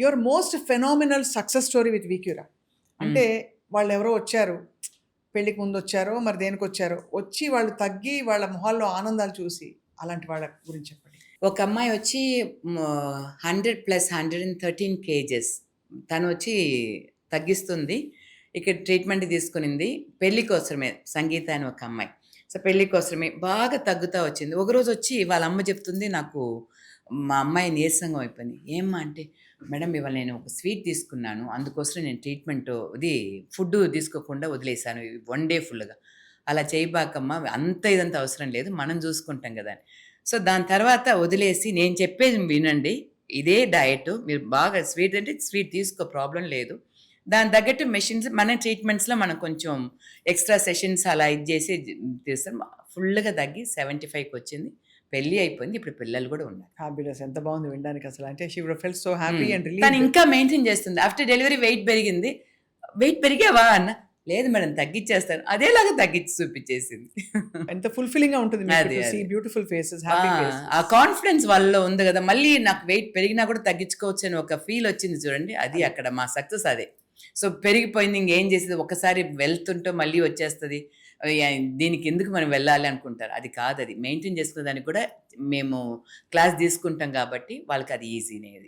Your most phenomenal success story with వీక్యూరా అంటే వాళ్ళు ఎవరో వచ్చారు, పెళ్ళికి ముందు వచ్చారో మరి దేనికి వచ్చారో, వచ్చి వాళ్ళు తగ్గి వాళ్ళ మొహాల్లో ఆనందాలు చూసి అలాంటి వాళ్ళ గురించి చెప్పండి. ఒక అమ్మాయి వచ్చి 100 + 113 కేజెస్ తను వచ్చి తగ్గిస్తుంది. ఇక్కడ ట్రీట్మెంట్ తీసుకునింది పెళ్లి కోసమే. సంగీత అని ఒక అమ్మాయి. సో పెళ్లి కోసమే బాగా తగ్గుతా వచ్చింది. ఒకరోజు వచ్చి వాళ్ళ అమ్మ చెప్తుంది, నాకు మా అమ్మాయి నీరసంగా అయిపోయింది. ఏమ్మా అంటే, మేడం ఇవాళ నేను ఒక స్వీట్ తీసుకున్నాను, అందుకోసం నేను ట్రీట్మెంట్ ఇది ఫుడ్ తీసుకోకుండా వదిలేశాను 1 డే ఫుల్గా. అలా చేయబాకమ్మా, అంత ఇదంతా అవసరం లేదు, మనం చూసుకుంటాం కదా అని. సో దాని తర్వాత వదిలేసి నేను చెప్పేది వినండి, ఇదే డయట్, మీరు బాగా స్వీట్ అంటే స్వీట్ తీసుకో, ప్రాబ్లం లేదు. దాని తగ్గట్టు మెషిన్స్ మన ట్రీట్మెంట్స్లో మనం కొంచెం ఎక్స్ట్రా సెషన్స్ అలా ఇది చేసి తీస్తాం. ఫుల్గా తగ్గి 75కి వచ్చింది. పెళ్ళి అయిపోయింది, ఇప్పుడు పిల్లలు కూడా ఉన్నారు. హ్యాపీనెస్ ఎంత బాగుంది వినడానికి అసలు. అంటే she would felt so happy and తను ఇంకా మెయింటైన్ చేస్తుంది. ఆఫ్టర్ డెలివరీ వెయిట్ పెరిగింది. వెయిట్ పెరిగావా అన్న, లేదు మేడం తగ్గించేస్తాను, అదేలాగా తగ్గించి చూపించేసింది. ఎంత ఫుల్ఫిల్లింగ్ గా ఉంటుంది బ్యూటిఫుల్ ఫేసెస్, హ్యాపీ ఫేసెస్. ఆ కాన్ఫిడెన్స్ వాళ్ళలో ఉంది కదా, మళ్ళీ నాకు వెయిట్ పెరిగినా కూడా తగ్గించుకోవచ్చు అని ఒక ఫీల్ వచ్చింది చూడండి, అది అక్కడ మా సక్సెస్ అదే. సో పెరిగిపోయింది, ఇంకేం చేసేది, ఒకసారి వెళ్తుంటో మళ్ళీ వచ్చేస్తుంది, దీనికి ఎందుకు మనం వెళ్ళాలి అనుకుంటారు. అది కాదు, అది మెయింటైన్ చేసుకునే దానికి కూడా మేము క్లాస్ తీసుకుంటాం కాబట్టి వాళ్ళకి అది ఈజీనే. అది